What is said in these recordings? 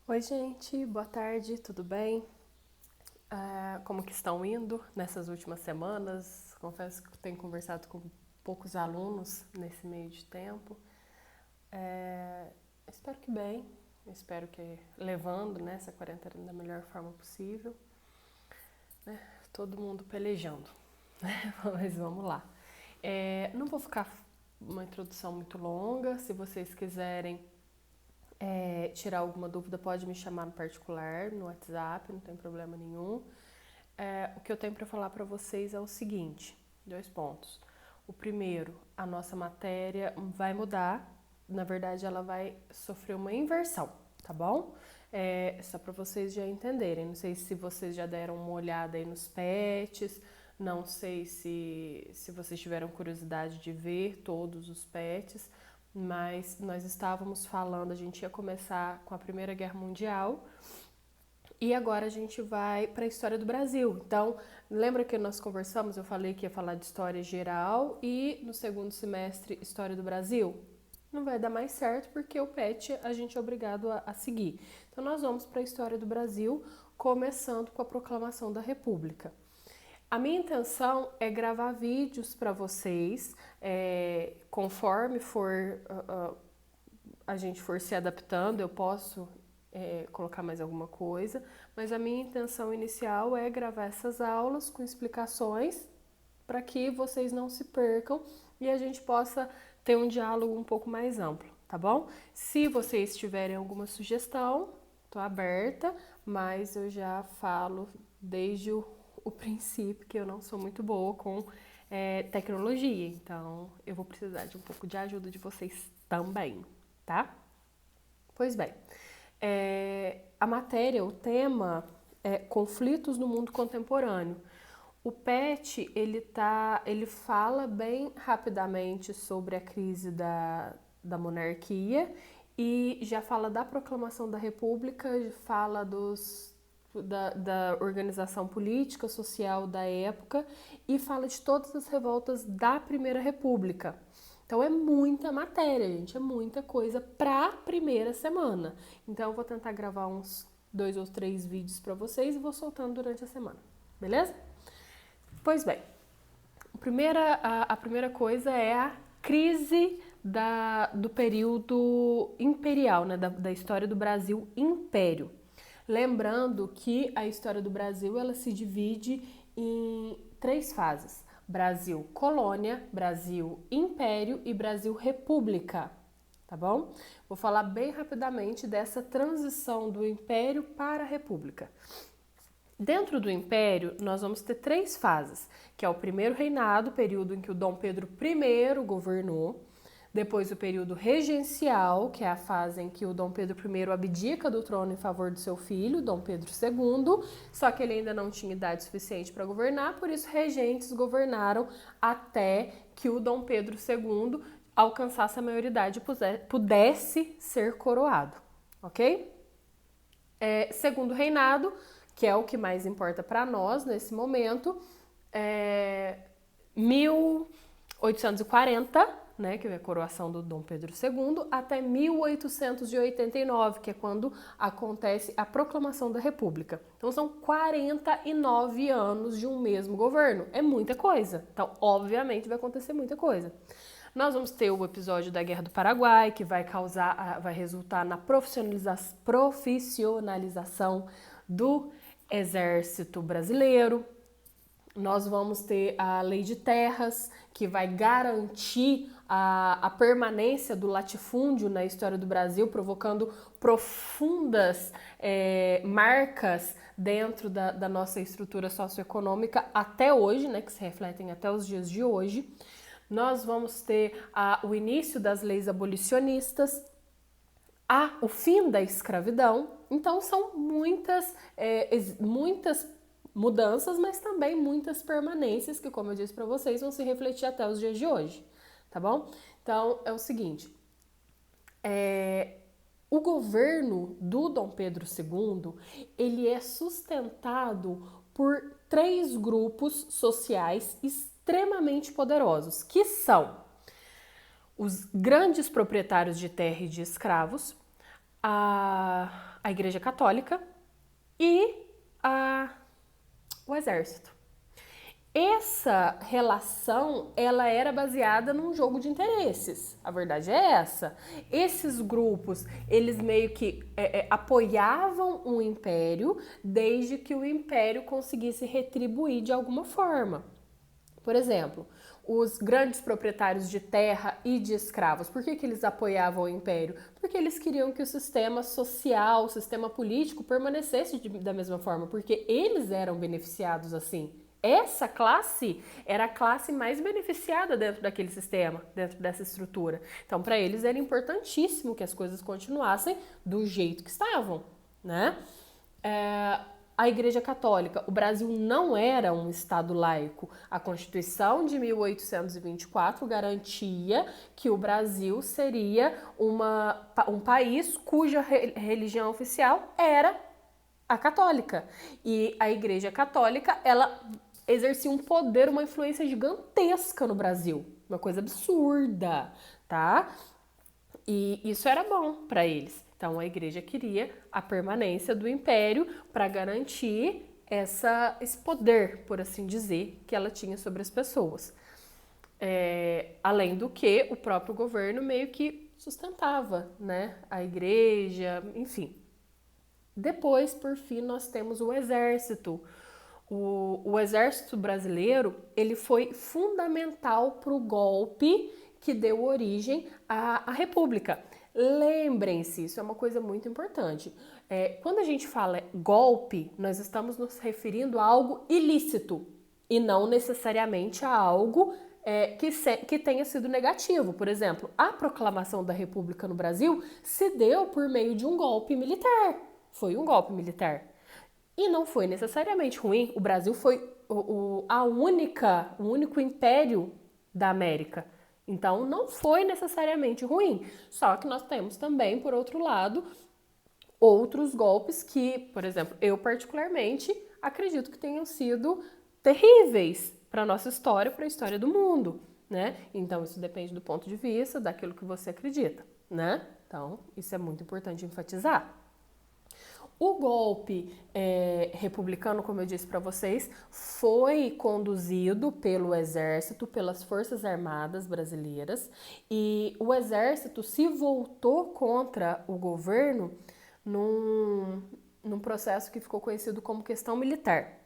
Oi, gente, boa tarde, tudo bem? Como que estão indo nessas últimas semanas? Confesso que tenho conversado com poucos alunos nesse meio de tempo. É, Espero que bem, espero que levando, né, essa quarentena da melhor forma possível, né? Todo mundo pelejando, mas vamos lá. Não vou ficar uma introdução muito longa, se vocês quiserem tirar alguma dúvida, pode me chamar no particular, no WhatsApp, não tem problema nenhum. O que eu tenho para falar para vocês é o seguinte: dois pontos. O primeiro, a nossa matéria vai mudar, na verdade, ela vai sofrer uma inversão, tá bom? Só para vocês já entenderem. Não sei se vocês já deram uma olhada aí nos PETs, não sei se vocês tiveram curiosidade de ver todos os PETs, mas nós estávamos falando, a gente ia começar com a Primeira Guerra Mundial e agora a gente vai para a história do Brasil. Então, lembra que nós conversamos, eu falei que ia falar de história geral e no segundo semestre história do Brasil? Não vai dar mais certo porque o PET a gente é obrigado a seguir. Então, nós vamos para a história do Brasil, começando com a proclamação da República. A minha intenção é gravar vídeos para vocês, conforme a gente for se adaptando, eu posso colocar mais alguma coisa, mas a minha intenção inicial é gravar essas aulas com explicações para que vocês não se percam e a gente possa ter um diálogo um pouco mais amplo, tá bom? Se vocês tiverem alguma sugestão, tô aberta, mas eu já falo desde o princípio que eu não sou muito boa com tecnologia, então eu vou precisar de um pouco de ajuda de vocês também, tá? Pois bem, a matéria, o tema é conflitos no mundo contemporâneo. O PET, ele fala bem rapidamente sobre a crise da monarquia e já fala da proclamação da República, fala da organização política, social da época e fala de todas as revoltas da Primeira República. Então é muita matéria, gente, é muita coisa para a primeira semana. Então eu vou tentar gravar uns 2 ou 3 vídeos para vocês e vou soltando durante a semana, beleza? Pois bem, a primeira coisa é a crise do período imperial, né, da história do Brasil Império. Lembrando que a história do Brasil ela se divide em 3 fases: Brasil Colônia, Brasil Império e Brasil República. Tá bom? Vou falar bem rapidamente dessa transição do Império para a República. Dentro do Império, nós vamos ter 3 fases, que é o primeiro reinado, período em que o Dom Pedro I governou, depois o período regencial, que é a fase em que o Dom Pedro I abdica do trono em favor do seu filho, Dom Pedro II, só que ele ainda não tinha idade suficiente para governar, por isso regentes governaram até que o Dom Pedro II alcançasse a maioridade e pudesse ser coroado, ok? Segundo reinado, que é o que mais importa para nós nesse momento, 1840, né, que é a coroação do Dom Pedro II, até 1889, que é quando acontece a proclamação da República. Então são 49 anos de um mesmo governo. É muita coisa. Então, obviamente, vai acontecer muita coisa. Nós vamos ter o episódio da Guerra do Paraguai, que vai resultar na profissionalização do Exército Brasileiro. Nós vamos ter a Lei de Terras, que vai garantir a permanência do latifúndio na história do Brasil, provocando profundas marcas dentro da nossa estrutura socioeconômica até hoje, né, que se refletem até os dias de hoje. Nós vamos ter o início das leis abolicionistas, o fim da escravidão. Então são muitas mudanças, mas também muitas permanências que, como eu disse para vocês, vão se refletir até os dias de hoje, tá bom? Então é o seguinte, o governo do Dom Pedro II, ele é sustentado por 3 grupos sociais extremamente poderosos, que são os grandes proprietários de terra e de escravos, a Igreja Católica e o Exército. Essa relação, ela era baseada num jogo de interesses. A verdade é essa. Esses grupos, eles meio que apoiavam o império desde que o império conseguisse retribuir de alguma forma. Por exemplo, os grandes proprietários de terra e de escravos, por que eles apoiavam o império? Porque eles queriam que o sistema social, o sistema político permanecesse da mesma forma, porque eles eram beneficiados assim. Essa classe era a classe mais beneficiada dentro daquele sistema, dentro dessa estrutura. Então, para eles era importantíssimo que as coisas continuassem do jeito que estavam, né? A Igreja Católica, o Brasil não era um Estado laico. A Constituição de 1824 garantia que o Brasil seria um país cuja religião oficial era a católica. E a Igreja Católica, ela exercia um poder, uma influência gigantesca no Brasil. Uma coisa absurda, tá? E isso era bom para eles. Então a igreja queria a permanência do império para garantir esse poder, por assim dizer, que ela tinha sobre as pessoas. Além do que o próprio governo meio que sustentava, né, a igreja, enfim. Depois, por fim, nós temos o exército. O exército brasileiro, ele foi fundamental para o golpe que deu origem à República. Lembrem-se, isso é uma coisa muito importante. Quando a gente fala golpe, nós estamos nos referindo a algo ilícito e não necessariamente a algo que tenha sido negativo. Por exemplo, a proclamação da República no Brasil se deu por meio de um golpe militar. Foi um golpe militar. E não foi necessariamente ruim. O Brasil foi o único império da América. Então, não foi necessariamente ruim. Só que nós temos também, por outro lado, outros golpes que, por exemplo, eu particularmente acredito que tenham sido terríveis para a nossa história, para a história do mundo, né? Então, isso depende do ponto de vista, daquilo que você acredita, né? Então, isso é muito importante enfatizar. O golpe republicano, como eu disse para vocês, foi conduzido pelo Exército, pelas Forças Armadas brasileiras, e o Exército se voltou contra o governo num processo que ficou conhecido como questão militar.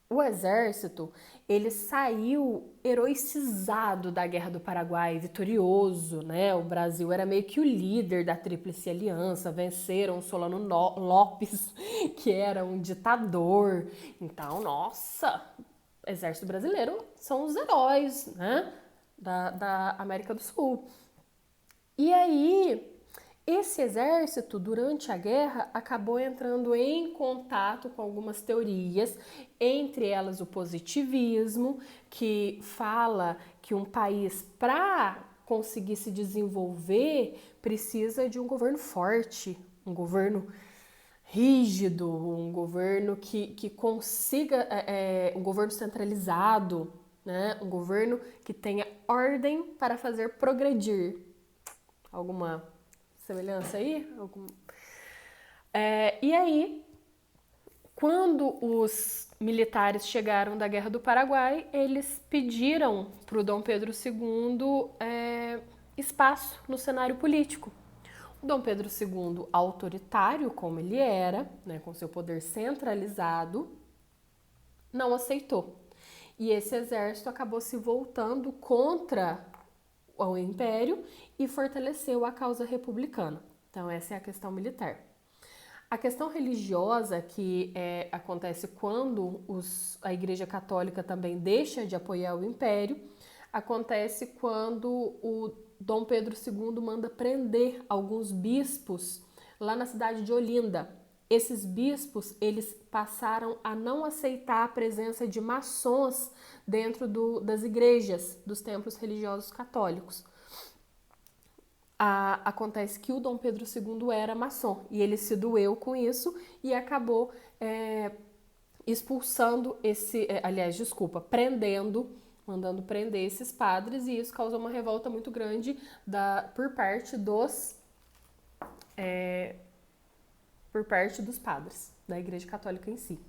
O Exército, ele saiu heroicizado da Guerra do Paraguai, vitorioso, né? O Brasil era meio que o líder da Tríplice Aliança, venceram Solano Lopes, que era um ditador. Então, nossa, o Exército Brasileiro são os heróis, né? Da América do Sul. E aí, esse exército, durante a guerra, acabou entrando em contato com algumas teorias, entre elas o positivismo, que fala que um país, para conseguir se desenvolver, precisa de um governo forte, um governo rígido, um governo que consiga, um governo centralizado, né? Um governo que tenha ordem para fazer progredir. Alguma semelhança aí? E aí, quando os militares chegaram da Guerra do Paraguai, eles pediram para o Dom Pedro II espaço no cenário político. O Dom Pedro II, autoritário como ele era, né, com seu poder centralizado, não aceitou. E esse exército acabou se voltando contra o império e fortaleceu a causa republicana. Então, essa é a questão militar. A questão religiosa, que acontece quando a Igreja Católica também deixa de apoiar o império, acontece quando o Dom Pedro II manda prender alguns bispos lá na cidade de Olinda. Esses bispos, eles passaram a não aceitar a presença de maçons dentro das igrejas, dos templos religiosos católicos. Acontece que o Dom Pedro II era maçom e ele se doeu com isso e acabou expulsando mandando prender esses padres, e isso causou uma revolta muito grande por parte por parte dos padres da Igreja Católica em si.